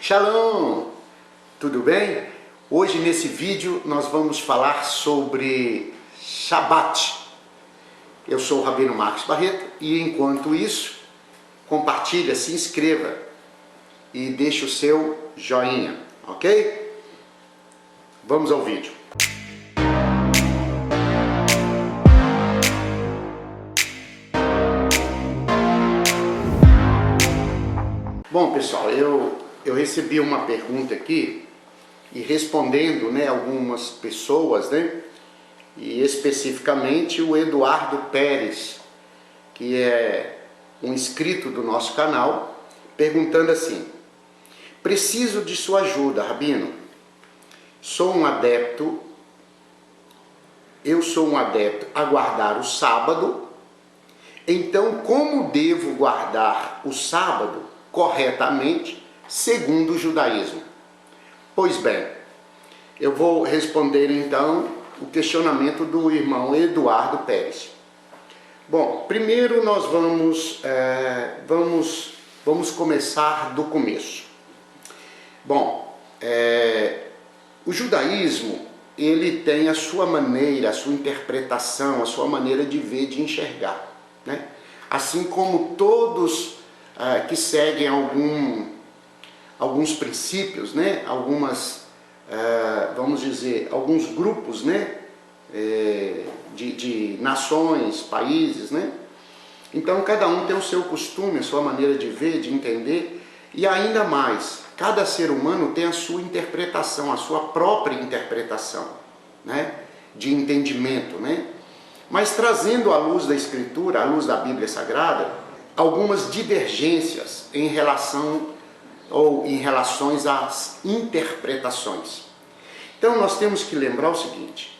Shalom! Tudo bem? Hoje nesse vídeo nós vamos falar sobre Shabat. Eu sou o Rabino Marcos Barreto e enquanto isso, compartilha, se inscreva e deixe o seu joinha, ok? Vamos ao vídeo. Bom, pessoal, eu recebi uma pergunta aqui e respondendo, algumas pessoas, e especificamente o Eduardo Pérez, que é um inscrito do nosso canal, perguntando assim: preciso de sua ajuda, Rabino. Eu sou um adepto a guardar o sábado, então como devo guardar o sábado corretamente segundo o judaísmo? Pois bem, eu vou responder então o questionamento do irmão Eduardo Pérez. Bom, primeiro nós vamos começar do começo. Bom, o judaísmo, ele tem a sua maneira, a sua interpretação, a sua maneira de ver, de enxergar, Assim como todos que seguem alguns princípios, vamos dizer, alguns grupos, de nações, países, Então cada um tem o seu costume, a sua maneira de ver, de entender, e ainda mais, cada ser humano tem a sua interpretação, a sua própria interpretação, de entendimento, Mas trazendo à luz da Escritura, à luz da Bíblia Sagrada, algumas divergências em relações às interpretações. Então nós temos que lembrar o seguinte: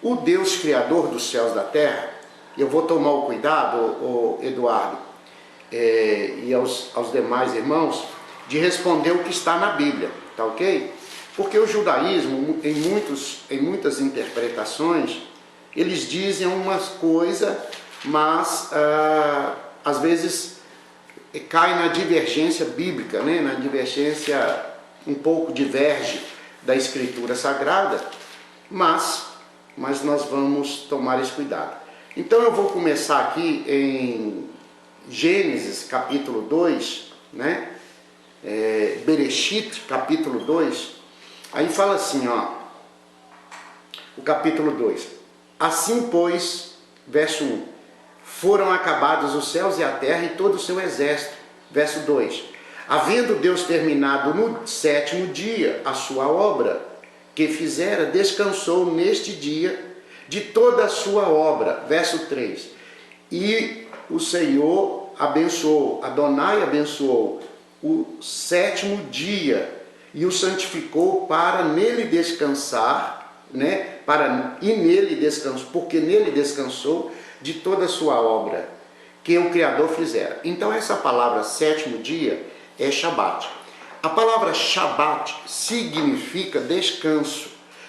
o Deus Criador dos céus e da terra, eu vou tomar o cuidado, Eduardo, e aos demais irmãos, de responder o que está na Bíblia, tá ok? Porque o judaísmo, em muitas interpretações, eles dizem umas coisas, mas às vezes cai na divergência bíblica, na divergência, um pouco diverge da Escritura Sagrada, mas nós vamos tomar esse cuidado. Então eu vou começar aqui em Gênesis capítulo 2, Bereshit capítulo 2, aí fala assim, o capítulo 2: assim pois, verso 1, foram acabados os céus e a terra e todo o seu exército. Verso 2, havendo Deus terminado no sétimo dia a sua obra que fizera, descansou neste dia de toda a sua obra. Verso 3, e o Senhor abençoou, Adonai abençoou o sétimo dia e o santificou para nele descansar, e nele descansou, porque nele descansou de toda a sua obra que o Criador fizera. Então essa palavra sétimo dia é Shabat. A palavra Shabat significa descanso.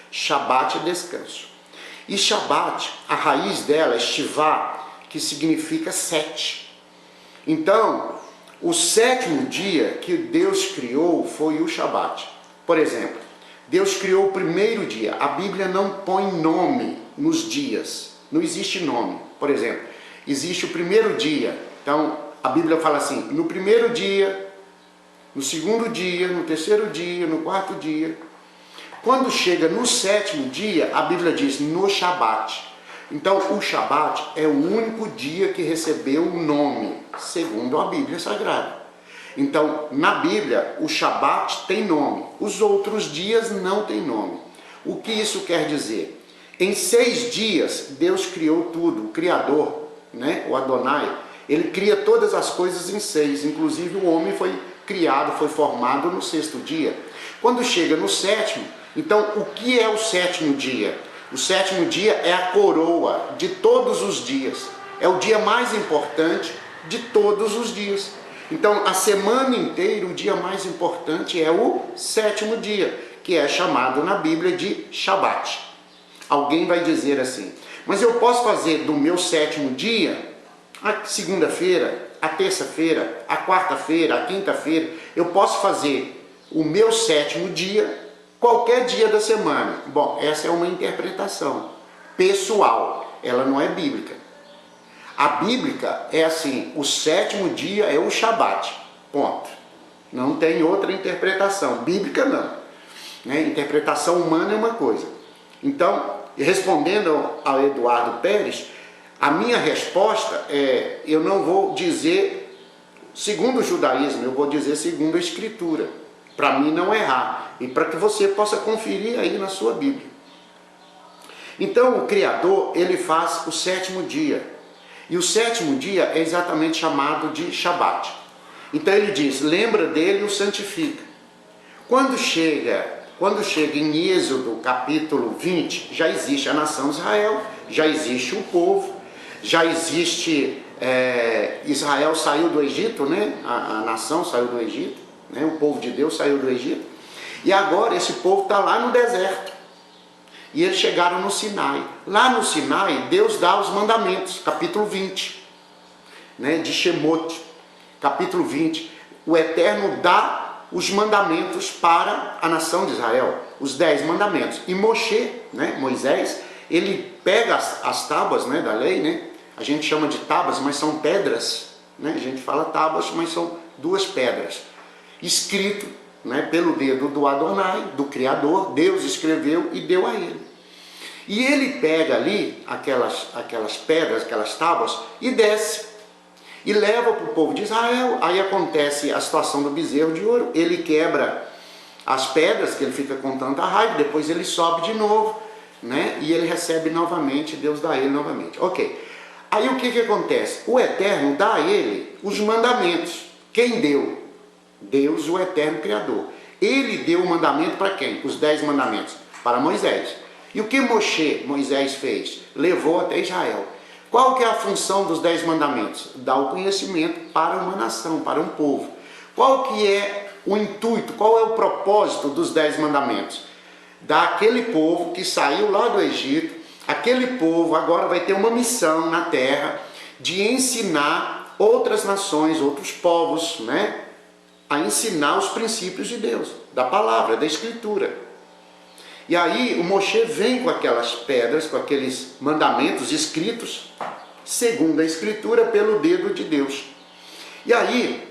Shabat é descanso. E Shabat, a raiz dela é Shivá, que significa sete. Então, o sétimo dia que Deus criou foi o Shabat. Por exemplo, Deus criou o primeiro dia. A Bíblia não põe nome nos dias. Não existe nome. Por exemplo, existe o primeiro dia. Então, a Bíblia fala assim: no primeiro dia, no segundo dia, no terceiro dia, no quarto dia. Quando chega no sétimo dia, a Bíblia diz no Shabat. Então, o Shabat é o único dia que recebeu o nome, segundo a Bíblia Sagrada. Então, na Bíblia, o Shabat tem nome. Os outros dias não tem nome. O que isso quer dizer? Em 6 dias, Deus criou tudo. O Criador, o Adonai, ele cria todas as coisas em 6. Inclusive o homem foi criado, foi formado no 6º dia. Quando chega no sétimo, então o que é o sétimo dia? O sétimo dia é a coroa de todos os dias. É o dia mais importante de todos os dias. Então a semana inteira, o dia mais importante é o sétimo dia, que é chamado na Bíblia de Shabat. Alguém vai dizer assim: mas eu posso fazer do meu sétimo dia a segunda-feira, a terça-feira, a quarta-feira, a quinta-feira, eu posso fazer o meu sétimo dia, qualquer dia da semana. Bom, essa é uma interpretação pessoal, ela não é bíblica. A bíblica é assim, o sétimo dia é o Shabat, ponto. Não tem outra interpretação, bíblica não. Né? Interpretação humana é uma coisa. Então, respondendo ao Eduardo Pérez, a minha resposta é, eu não vou dizer segundo o judaísmo, eu vou dizer segundo a Escritura, para mim não errar, e para que você possa conferir aí na sua Bíblia. Então o Criador, ele faz o sétimo dia, e o sétimo dia é exatamente chamado de Shabat. Então ele diz, lembra dele e o santifica. Quando chega em Êxodo capítulo 20, já existe a nação Israel, já existe o povo, já existe, Israel saiu do Egito, né? A nação saiu do Egito, né? O povo de Deus saiu do Egito, e agora esse povo está lá no deserto, e eles chegaram no Sinai. Lá no Sinai, Deus dá os mandamentos, capítulo 20, né? De Shemot, capítulo 20, o Eterno dá os mandamentos para a nação de Israel, os 10 mandamentos, e Moisés, ele pega as tábuas, né, da lei, né? A gente chama de tábuas, mas são pedras, né? A gente fala tábuas, mas são 2 pedras, escrito, né, pelo dedo do Adonai, do Criador. Deus escreveu e deu a ele. E ele pega ali aquelas pedras, aquelas tábuas, e desce, e leva para o povo de Israel. Aí acontece a situação do bezerro de ouro, ele quebra as pedras, que ele fica com tanta raiva, depois ele sobe de novo, né? E ele recebe novamente, Deus dá a ele novamente. Ok. Aí o que acontece? O Eterno dá a ele os mandamentos. Quem deu? Deus, o Eterno Criador. Ele deu o mandamento para quem? Os 10 mandamentos. Para Moisés. E o que Moisés fez? Levou até Israel. Qual que é a função dos 10 mandamentos? Dar o conhecimento para uma nação, para um povo. Qual que é o intuito, qual é o propósito dos 10 mandamentos? Daquele povo que saiu lá do Egito, aquele povo agora vai ter uma missão na terra de ensinar outras nações, outros povos, né? A ensinar os princípios de Deus, da palavra, da Escritura. E aí o Moshe vem com aquelas pedras, com aqueles mandamentos escritos, segundo a Escritura, pelo dedo de Deus. E aí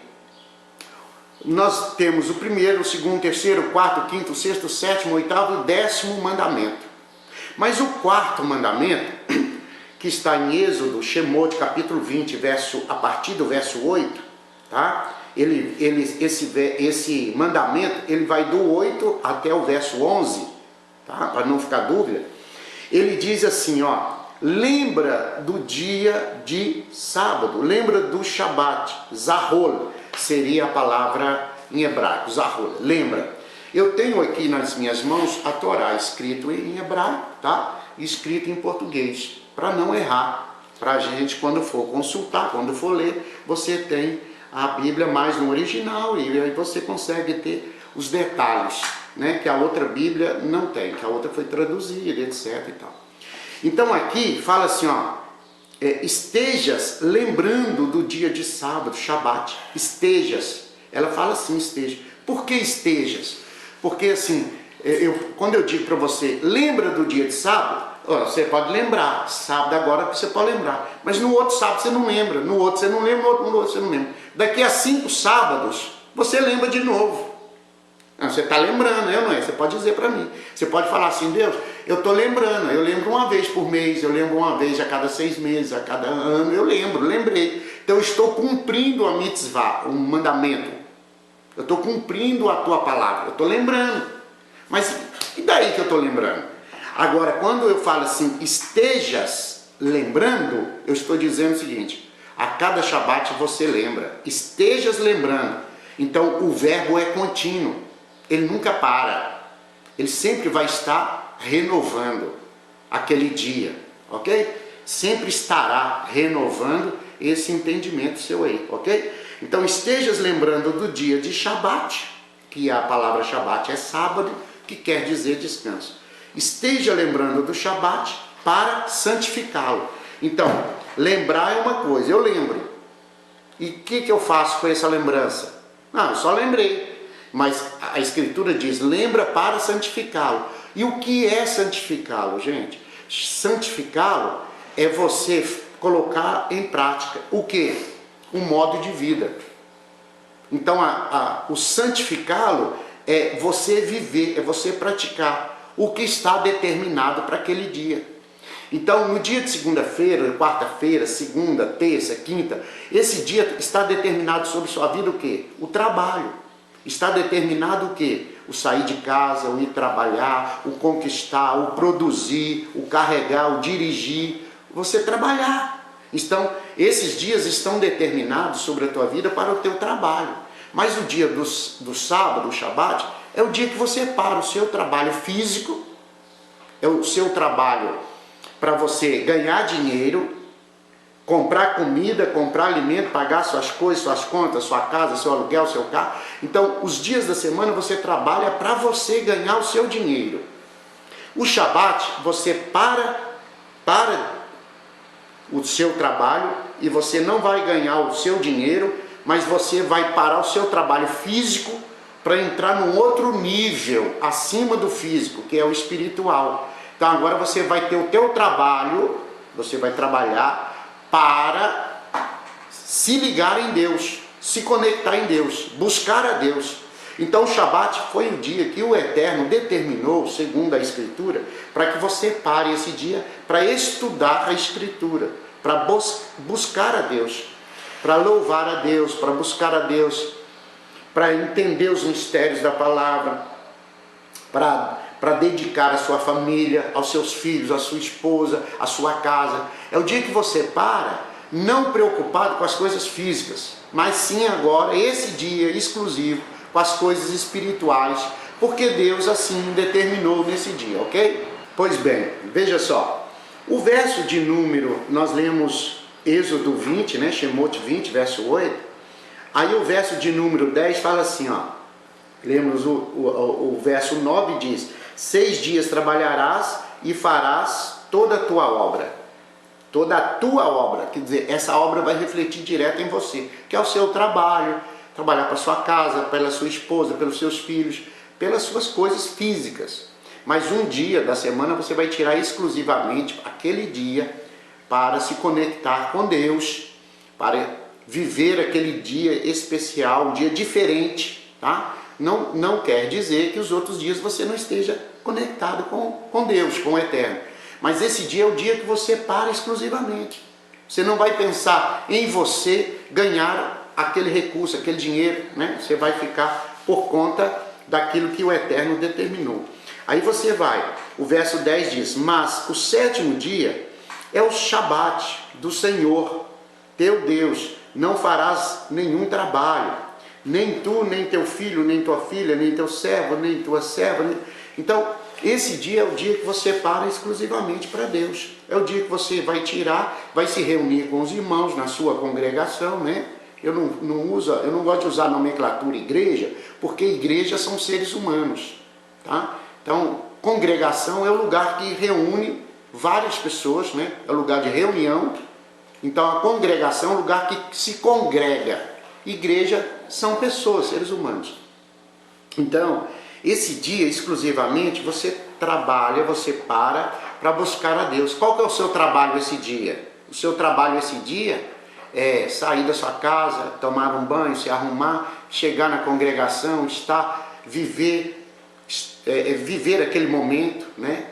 nós temos o primeiro, o segundo, o terceiro, o quarto, o quinto, o sexto, o sétimo, o oitavo e o 10º mandamento. Mas o 4º mandamento, que está em Êxodo, Shemot, capítulo 20, a partir do verso 8, tá? Esse mandamento, ele vai do 8 até o verso 11, tá? Para não ficar dúvida. Ele diz assim, ó, lembra do dia de sábado, lembra do Shabat, Zahol, seria a palavra em hebraico, Zahol, lembra. Eu tenho aqui nas minhas mãos a Torá, escrito em hebraico, tá? Escrito em português, para não errar, para a gente quando for consultar, quando for ler, você tem a Bíblia mais no original e aí você consegue ter os detalhes, né? Que a outra Bíblia não tem, que a outra foi traduzida, etc. e tal. Então aqui fala assim, ó, estejas lembrando do dia de sábado, Shabat, estejas, ela fala assim, esteja. Por que estejas? Porque assim, quando eu digo para você, lembra do dia de sábado, você pode lembrar, sábado agora você pode lembrar, mas no outro sábado você não lembra, no outro você não lembra, no outro você não lembra. Daqui a 5 sábados, você lembra de novo. Você está lembrando, não é? Você pode dizer para mim. Você pode falar assim, Deus, eu estou lembrando, eu lembro uma vez por mês, eu lembro uma vez a cada 6 meses, a cada ano, eu lembrei. Então eu estou cumprindo a mitzvah, um mandamento. Eu estou cumprindo a tua palavra, eu estou lembrando. Mas e daí que eu estou lembrando? Agora, quando eu falo assim, estejas lembrando, eu estou dizendo o seguinte, a cada Shabat você lembra, estejas lembrando. Então o verbo é contínuo, ele nunca para, ele sempre vai estar renovando aquele dia, ok? Sempre estará renovando esse entendimento seu aí, ok? Então estejas lembrando do dia de Shabat, que a palavra Shabat é sábado, que quer dizer descanso. Esteja lembrando do Shabat para santificá-lo. Então, lembrar é uma coisa, eu lembro. E o que eu faço com essa lembrança? Não, eu só lembrei. Mas a Escritura diz, lembra para santificá-lo. E o que é santificá-lo, gente? Santificá-lo é você colocar em prática o quê? Um modo de vida. Então, o santificá-lo é você viver, é você praticar o que está determinado para aquele dia. Então, no dia de segunda-feira, quarta-feira, segunda, terça, quinta, esse dia está determinado sobre sua vida o quê? O trabalho. Está determinado o quê? O sair de casa, o ir trabalhar, o conquistar, o produzir, o carregar, o dirigir, você trabalhar. Então, esses dias estão determinados sobre a tua vida para o teu trabalho. Mas o dia do sábado, o Shabat, é o dia que você para o seu trabalho físico, é o seu trabalho para você ganhar dinheiro, comprar comida, comprar alimento, pagar suas coisas, suas contas, sua casa, seu aluguel, seu carro. Então, os dias da semana você trabalha para você ganhar o seu dinheiro. O Shabat, você para o seu trabalho e você não vai ganhar o seu dinheiro, mas você vai parar o seu trabalho físico para entrar num outro nível acima do físico, que é o espiritual. Então agora você vai ter o teu trabalho, você vai trabalhar para se ligar em Deus, se conectar em Deus, buscar a Deus. Então o Shabat foi o dia que o Eterno determinou, segundo a Escritura, para que você pare esse dia para estudar a Escritura, para buscar a Deus, para louvar a Deus, para buscar a Deus, para entender os mistérios da palavra, para dedicar a sua família, aos seus filhos, a sua esposa, a sua casa. É o dia que você para, não preocupado com as coisas físicas, mas sim agora, esse dia exclusivo, com as coisas espirituais, porque Deus assim determinou nesse dia, ok? Pois bem, veja só, o verso de número, nós lemos Êxodo 20, né? Shemot 20, verso 8, aí o verso de número 10 fala assim, ó, lemos o verso 9 diz, 6 dias trabalharás e farás toda a tua obra. Toda a tua obra, quer dizer, essa obra vai refletir direto em você, que é o seu trabalho, trabalhar para sua casa, pela sua esposa, pelos seus filhos, pelas suas coisas físicas. Mas um dia da semana você vai tirar exclusivamente aquele dia para se conectar com Deus, para viver aquele dia especial, um dia diferente, tá? Não quer dizer que os outros dias você não esteja conectado com Deus, com o Eterno. Mas esse dia é o dia que você para exclusivamente. Você não vai pensar em você ganhar aquele recurso, aquele dinheiro, né? Você vai ficar por conta daquilo que o Eterno determinou. Aí você vai, o verso 10 diz, mas o sétimo dia é o Shabat do Senhor, teu Deus, não farás nenhum trabalho, nem tu, nem teu filho, nem tua filha, nem teu servo, nem tua serva. Então, esse dia é o dia que você para exclusivamente para Deus. É o dia que você vai tirar, vai se reunir com os irmãos na sua congregação, né? Eu não gosto de usar a nomenclatura igreja, porque igreja são seres humanos, tá? Então, congregação é o lugar que reúne várias pessoas, né? É o lugar de reunião. Então, a congregação é o lugar que se congrega. Igreja são pessoas, seres humanos. Então, esse dia exclusivamente você trabalha, você para buscar a Deus. Qual que é o seu trabalho esse dia? O seu trabalho esse dia é sair da sua casa, tomar um banho, se arrumar, chegar na congregação, viver aquele momento, né?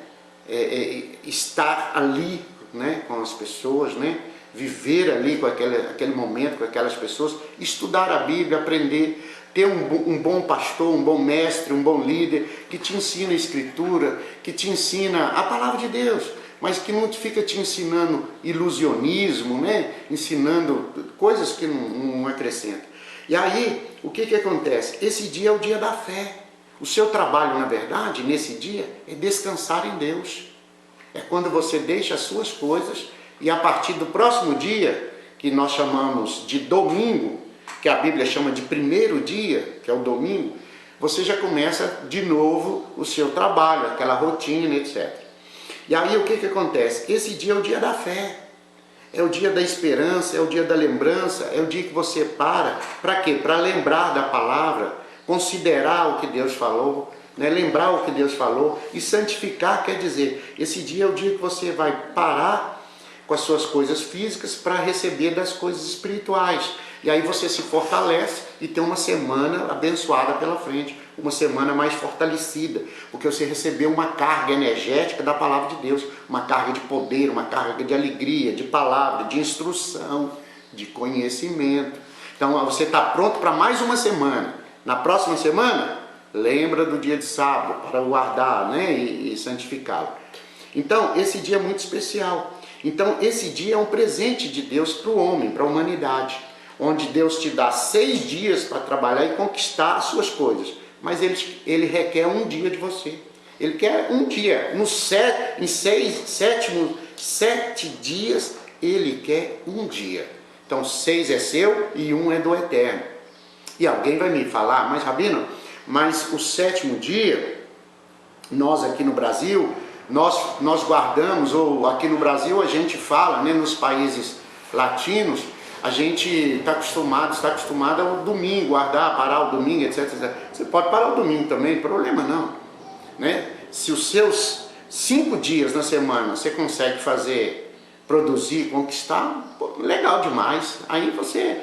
Estar ali, né? Com as pessoas, né? Viver ali com aquele momento, com aquelas pessoas, estudar a Bíblia, aprender, ter um bom pastor, um bom mestre, um bom líder, que te ensina a Escritura, que te ensina a Palavra de Deus, mas que não fica te ensinando ilusionismo, né? Ensinando coisas que não acrescentam. E aí, o que acontece? Esse dia é o dia da fé. O seu trabalho, na verdade, nesse dia, é descansar em Deus. É quando você deixa as suas coisas e a partir do próximo dia, que nós chamamos de domingo, que a Bíblia chama de primeiro dia, que é o domingo, você já começa de novo o seu trabalho, aquela rotina, etc. E aí o que acontece? Esse dia é o dia da fé, é o dia da esperança, é o dia da lembrança, é o dia que você para quê? Para lembrar da palavra, considerar o que Deus falou, né? Lembrar o que Deus falou. E santificar quer dizer, esse dia é o dia que você vai parar com as suas coisas físicas para receber das coisas espirituais. E aí você se fortalece e tem uma semana abençoada pela frente, uma semana mais fortalecida, porque você recebeu uma carga energética da palavra de Deus, uma carga de poder, uma carga de alegria, de palavra, de instrução, de conhecimento. Então você está pronto para mais uma semana. Na próxima semana, lembra do dia de sábado para guardar, né, e santificá-lo. Então esse dia é muito especial. Então esse dia é um presente de Deus para o homem, para a humanidade, onde Deus te dá 6 dias para trabalhar e conquistar as suas coisas, mas ele requer um dia de você. Ele quer um dia, em 7 dias, ele quer um dia. Então 6 é seu e 1 é do Eterno. E alguém vai me falar, mas Rabino, mas o 7º dia, nós aqui no Brasil, nós guardamos, ou aqui no Brasil a gente fala, né, nos países latinos, a gente está acostumado ao domingo, guardar, parar o domingo, etc, etc. Você pode parar o domingo também, problema não, né? Se os seus 5 dias na semana você consegue produzir, conquistar, pô, legal demais. Aí você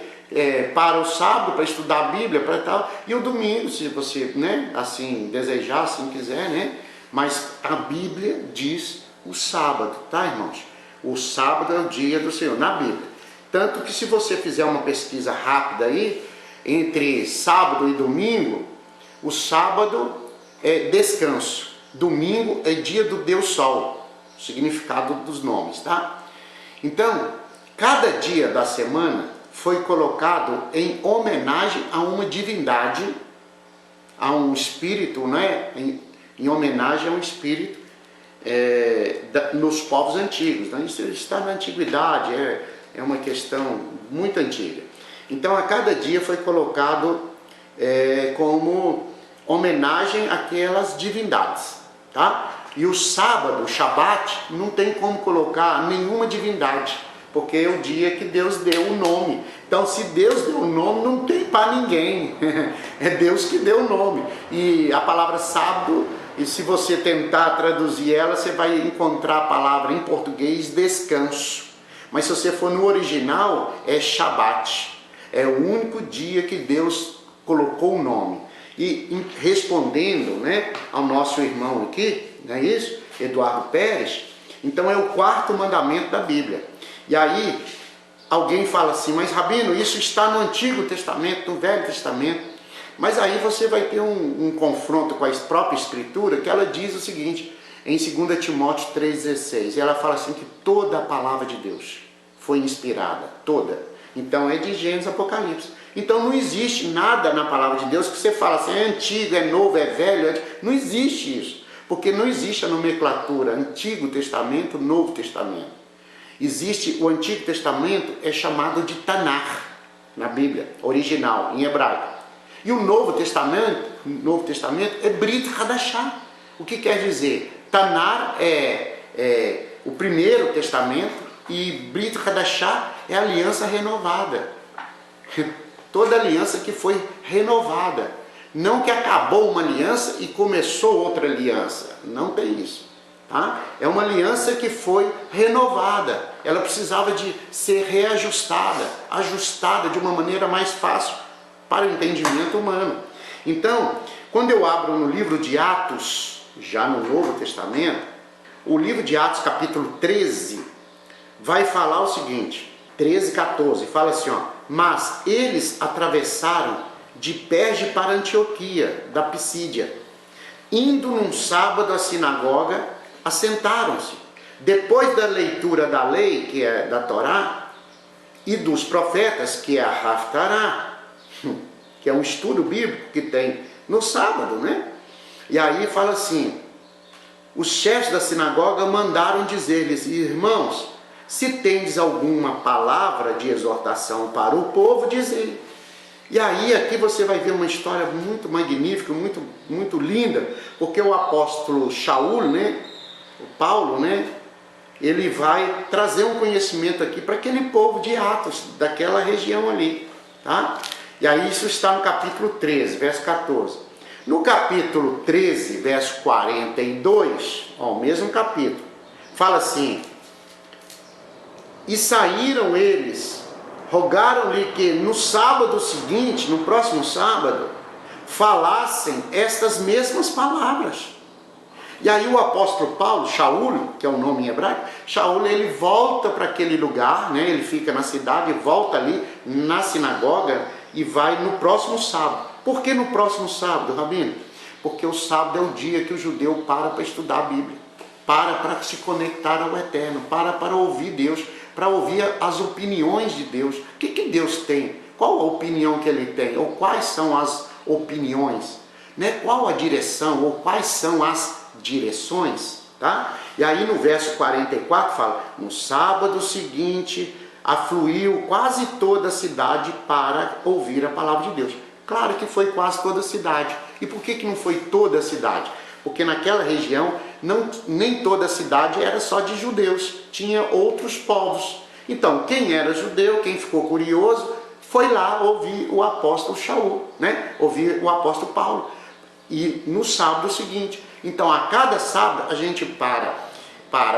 para o sábado para estudar a Bíblia, para tal, e o domingo, se você, né, assim desejar, assim quiser, né? Mas a Bíblia diz o sábado, tá, irmãos? O sábado é o dia do Senhor, na Bíblia. Tanto que se você fizer uma pesquisa rápida aí, entre sábado e domingo, o sábado é descanso, domingo é dia do Deus Sol, significado dos nomes, tá? Então, cada dia da semana foi colocado em homenagem a uma divindade, a um espírito, né? Em homenagem a um espírito nos povos antigos. Né? Isso está na antiguidade, é uma questão muito antiga. Então a cada dia foi colocado como homenagem àquelas divindades, tá? E o sábado, o Shabat, não tem como colocar nenhuma divindade, porque é o dia que Deus deu o nome. Então se Deus deu o nome, não tem para ninguém, é Deus que deu o nome. E a palavra sábado, e se você tentar traduzir ela, você vai encontrar a palavra em português descanso. Mas se você for no original, é Shabat. É o único dia que Deus colocou o nome. E respondendo, né, ao nosso irmão aqui, não é isso? Eduardo Pérez, então é o 4º mandamento da Bíblia. E aí, alguém fala assim, mas Rabino, isso está no Antigo Testamento, no Velho Testamento. Mas aí você vai ter um confronto com a própria Escritura, que ela diz o seguinte, em 2 Timóteo 3,16, ela fala assim que toda a palavra de Deus foi inspirada, toda. Então é de Gênesis a Apocalipse. Então não existe nada na palavra de Deus que você fala assim, é antigo, é novo, é velho, não existe isso. Porque não existe a nomenclatura Antigo Testamento, Novo Testamento. Existe, o Antigo Testamento é chamado de Tanar, na Bíblia, original, em hebraico. E o Novo Testamento é Brit Hadashah. O que quer dizer? Tanar é o Primeiro Testamento e Brit Hadashah é a aliança renovada. Toda aliança que foi renovada. Não que acabou uma aliança e começou outra aliança. Não tem isso. Tá? É uma aliança que foi renovada. Ela precisava de ser reajustada, ajustada de uma maneira mais fácil para o entendimento humano. Então, quando eu abro no livro de Atos, já no Novo Testamento, o livro de Atos capítulo 13, vai falar o seguinte, 13, 14, fala assim, ó, mas eles atravessaram de Perge para Antioquia, da Pisídia, indo num sábado à sinagoga, assentaram-se. Depois da leitura da lei, que é da Torá, e dos profetas, que é a Haftará, que é um estudo bíblico que tem no sábado, né? E aí fala assim, os chefes da sinagoga mandaram dizer-lhes, irmãos, se tendes alguma palavra de exortação para o povo, dizei. E aí aqui você vai ver uma história muito magnífica, muito, muito linda, porque o apóstolo Shaul, né, o Paulo, né, ele vai trazer um conhecimento aqui para aquele povo de Atos, daquela região ali, tá? E aí isso está no capítulo 13, verso 14. No capítulo 13, verso 42, ó, o mesmo capítulo, fala assim: e saíram eles, rogaram-lhe que no sábado seguinte, no próximo sábado, falassem estas mesmas palavras. E aí o apóstolo Paulo, Shaul, que é o nome em hebraico, Shaul, ele volta para aquele lugar, né? Ele fica na cidade, volta ali na sinagoga e vai no próximo sábado. Por que no próximo sábado, Rabino? Porque o sábado é o dia que o judeu para estudar a Bíblia, para se conectar ao Eterno, para ouvir Deus, para ouvir as opiniões de Deus. O que Deus tem? Qual a opinião que Ele tem? Ou quais são as opiniões? Né? Qual a direção? Ou quais são as direções? Tá? E aí no verso 44 fala: no sábado seguinte afluiu quase toda a cidade para ouvir a palavra de Deus. Claro que foi quase toda a cidade. E por que não foi toda a cidade? Porque naquela região nem toda a cidade era só de judeus, tinha outros povos. Então quem era judeu, quem ficou curioso, foi lá ouvir o apóstolo Shaul, né? Ouvir o apóstolo Paulo. E no sábado seguinte. Então a cada sábado a gente para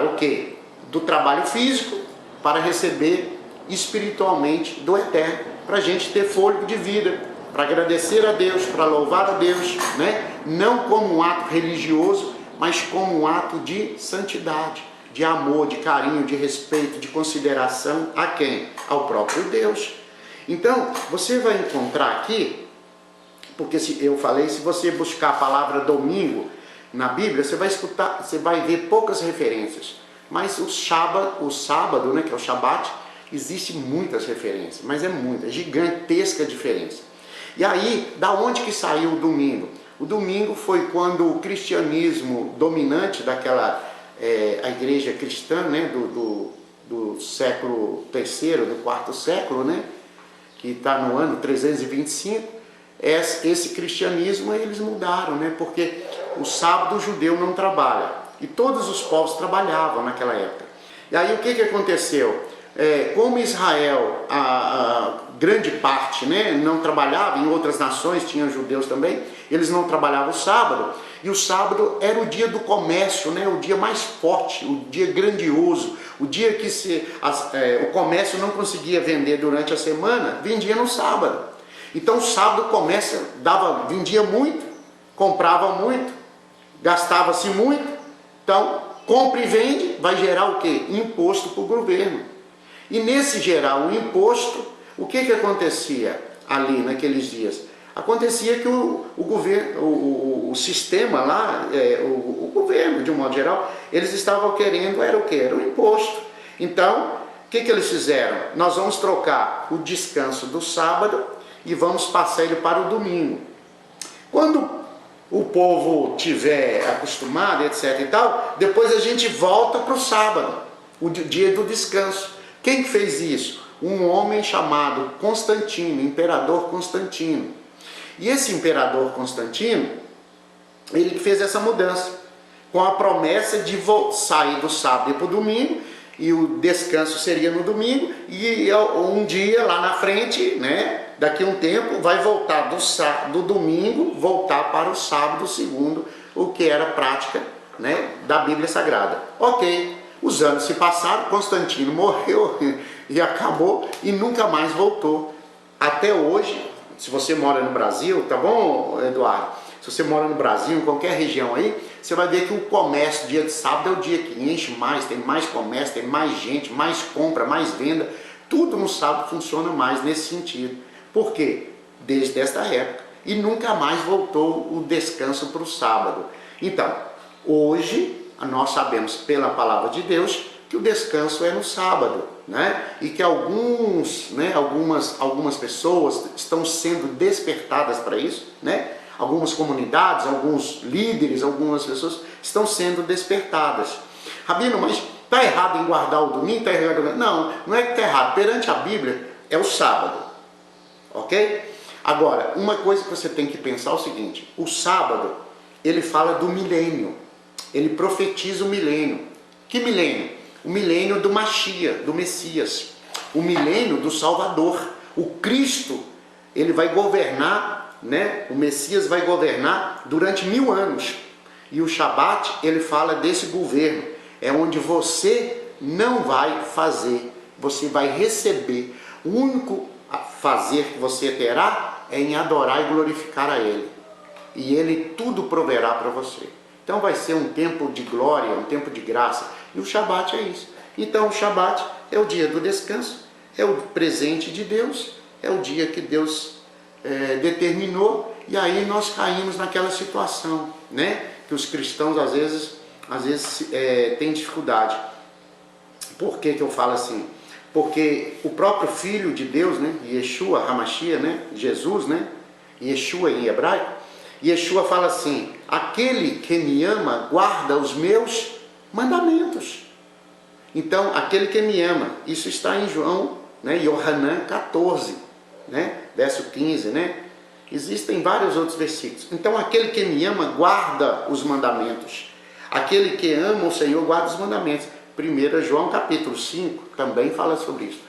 o quê? Do trabalho físico, para receber espiritualmente do Eterno, para a gente ter fôlego de vida, para agradecer a Deus, para louvar a Deus, né? Não como um ato religioso, mas como um ato de santidade, de amor, de carinho, de respeito, de consideração a quem? Ao próprio Deus. Então, você vai encontrar aqui, porque eu falei, se você buscar a palavra domingo na Bíblia, você vai escutar, você vai ver poucas referências. Mas o sábado, né, que é o Shabat, existe muitas referências, mas é muita, gigantesca diferença. E aí, da onde que saiu o domingo? O domingo foi quando o cristianismo dominante daquela, a igreja cristã, né, do século III, do quarto século, né, que está no ano 325, esse cristianismo eles mudaram, né, porque o sábado o judeu não trabalha, e todos os povos trabalhavam naquela época. E aí o que aconteceu? Como Israel, a grande parte, né, não trabalhava, em outras nações tinham judeus também, eles não trabalhavam o sábado, e o sábado era o dia do comércio, né, o dia mais forte, o dia grandioso, o dia que o comércio não conseguia vender durante a semana, vendia no sábado. Então o sábado o comércio vendia muito, comprava muito, gastava-se muito. Então compra e vende, vai gerar o quê? Imposto para o governo. E nesse gerar o imposto, o que acontecia ali naqueles dias? Acontecia que o governo, o sistema lá, o governo de um modo geral, eles estavam querendo, era o quê? Era o imposto. Então, o que eles fizeram? Nós vamos trocar o descanso do sábado e vamos passar ele para o domingo. Quando o povo tiver acostumado, etc e tal, depois a gente volta para o sábado, o dia do descanso. Quem fez isso? Um homem chamado Constantino, imperador Constantino. E esse imperador Constantino, ele fez essa mudança, com a promessa de sair do sábado para o domingo, e o descanso seria no domingo, e um dia lá na frente, né, daqui a um tempo, vai voltar do domingo, voltar para o sábado segundo, o que era prática, né, da Bíblia Sagrada. Ok, os anos se passaram, Constantino morreu e acabou, e nunca mais voltou. Até hoje, se você mora no Brasil, tá bom, Eduardo? Se você mora no Brasil, em qualquer região aí, você vai ver que o comércio, dia de sábado, é o dia que enche mais, tem mais comércio, tem mais gente, mais compra, mais venda. Tudo no sábado funciona mais nesse sentido. Por quê? Desde esta época. E nunca mais voltou o descanso para o sábado. Então, hoje, nós sabemos pela palavra de Deus que o descanso é no sábado, né? E que algumas pessoas estão sendo despertadas para isso, né? Algumas comunidades, alguns líderes, algumas pessoas estão sendo despertadas. Rabino, mas está errado em guardar o domingo? Tá errado? Não, não é que está errado. Perante a Bíblia, é o sábado. Ok? Agora, uma coisa que você tem que pensar é o seguinte: o sábado, ele fala do milênio. Ele profetiza o milênio. Que milênio? O milênio do Mashiach, do Messias. O milênio do Salvador. O Cristo, ele vai governar, né? O Messias vai governar durante 1000 anos. E o Shabat, ele fala desse governo, é onde você não vai fazer, você vai receber. O único fazer que você terá é em adorar e glorificar a Ele. E Ele tudo proverá para você. Então vai ser um tempo de glória, um tempo de graça. E o Shabat é isso. Então o Shabat é o dia do descanso, é o presente de Deus, é o dia que Deus determinou. E aí nós caímos naquela situação, né? Que os cristãos às vezes têm dificuldade. Por que eu falo assim? Porque o próprio Filho de Deus, né? Yeshua, Hamashia, né? Jesus, né? Yeshua em hebraico. Yeshua fala assim: aquele que me ama guarda os meus mandamentos. Então, aquele que me ama, isso está em João, né? Yohanan 14, né? Verso 15, né? Existem vários outros versículos. Então, aquele que me ama guarda os mandamentos. Aquele que ama o Senhor guarda os mandamentos. 1 João capítulo 5 também fala sobre isso.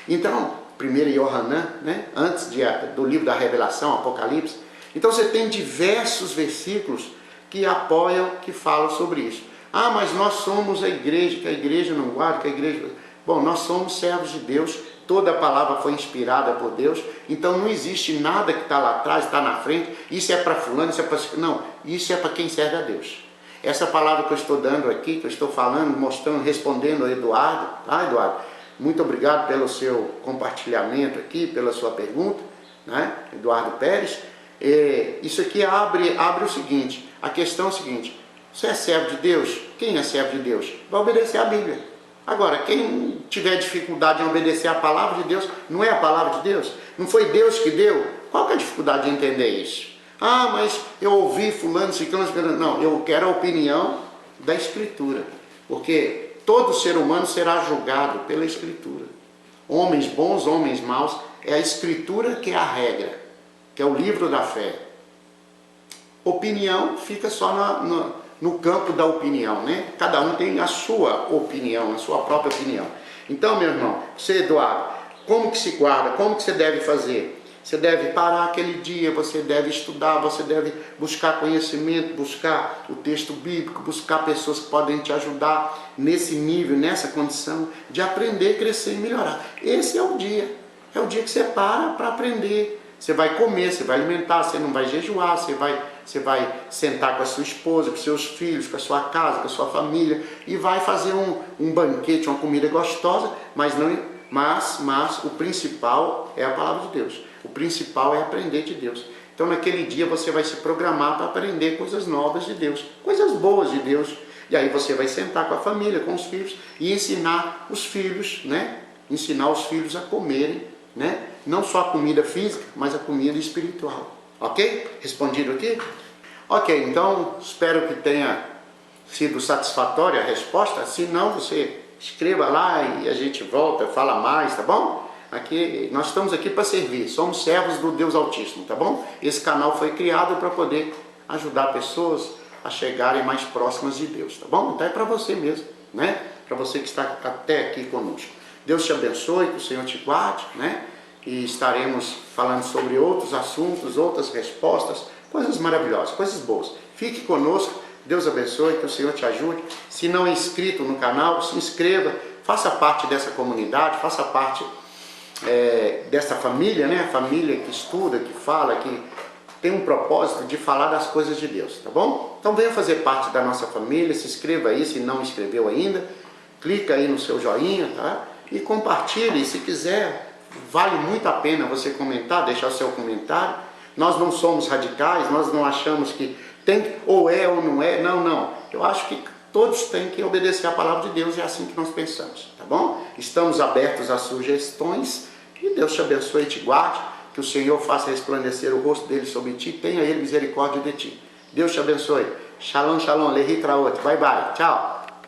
Então, 1 Yohanan, né? Antes do livro da Revelação, Apocalipse. Então você tem diversos versículos que apoiam, que falam sobre isso. Ah, mas nós somos a igreja, que a igreja não guarda, que a igreja... Bom, nós somos servos de Deus, toda a palavra foi inspirada por Deus, então não existe nada que está lá atrás, está na frente, isso é para fulano, isso é para... Não, isso é para quem serve a Deus. Essa palavra que eu estou dando aqui, que eu estou falando, mostrando, respondendo ao Eduardo, tá, Eduardo? Muito obrigado pelo seu compartilhamento aqui, pela sua pergunta, né? Eduardo Pérez. Isso aqui abre o seguinte, a questão é o seguinte: você é servo de Deus? Quem é servo de Deus? Vai obedecer a Bíblia. Agora, quem tiver dificuldade em obedecer a palavra de Deus, não é a palavra de Deus? Não foi Deus que deu? Qual que é a dificuldade de entender isso? Ah, mas eu ouvi fulano, ciclano, não, eu quero a opinião da Escritura, porque todo ser humano será julgado pela Escritura. Homens bons, homens maus, é a Escritura que é a regra, que é o livro da fé. Opinião fica só no campo da opinião, né? Cada um tem a sua opinião, a sua própria opinião. Então, meu irmão, você, Eduardo, como que se guarda? Como que você deve fazer? Você deve parar aquele dia, você deve estudar, você deve buscar conhecimento, buscar o texto bíblico, buscar pessoas que podem te ajudar nesse nível, nessa condição de aprender, crescer e melhorar. Esse é o dia que você para aprender. Você vai comer, você vai alimentar, você não vai jejuar, você vai sentar com a sua esposa, com seus filhos, com a sua casa, com a sua família e vai fazer um banquete, uma comida gostosa, mas o principal é a palavra de Deus. O principal é aprender de Deus. Então naquele dia você vai se programar para aprender coisas novas de Deus, coisas boas de Deus. E aí você vai sentar com a família, com os filhos e ensinar os filhos, né? Ensinar os filhos a comerem, né? Não só a comida física, mas a comida espiritual. Ok? Respondido aqui? Ok, então espero que tenha sido satisfatória a resposta. Se não, você escreva lá e a gente volta, fala mais, tá bom? Aqui, nós estamos aqui para servir, somos servos do Deus Altíssimo, tá bom? Esse canal foi criado para poder ajudar pessoas a chegarem mais próximas de Deus, tá bom? Então é para você mesmo, né? Para você que está até aqui conosco. Deus te abençoe, que o Senhor te guarde, né? E estaremos falando sobre outros assuntos, outras respostas, coisas maravilhosas, coisas boas. Fique conosco, Deus abençoe, que o Senhor te ajude. Se não é inscrito no canal, se inscreva, faça parte dessa comunidade, faça parte dessa família, né? Família que estuda, que fala, que tem um propósito de falar das coisas de Deus, tá bom? Então venha fazer parte da nossa família, se inscreva aí se não inscreveu ainda, clica aí no seu joinha, tá? E compartilhe, se quiser, vale muito a pena você comentar, deixar o seu comentário. Nós não somos radicais, nós não achamos que tem ou é ou não é, não. Eu acho que todos têm que obedecer a palavra de Deus, é assim que nós pensamos, tá bom? Estamos abertos a sugestões. Que Deus te abençoe e te guarde, que o Senhor faça resplandecer o rosto dele sobre ti, tenha ele misericórdia de ti. Deus te abençoe. Shalom, shalom, lehi traot. Bye, bye. Tchau.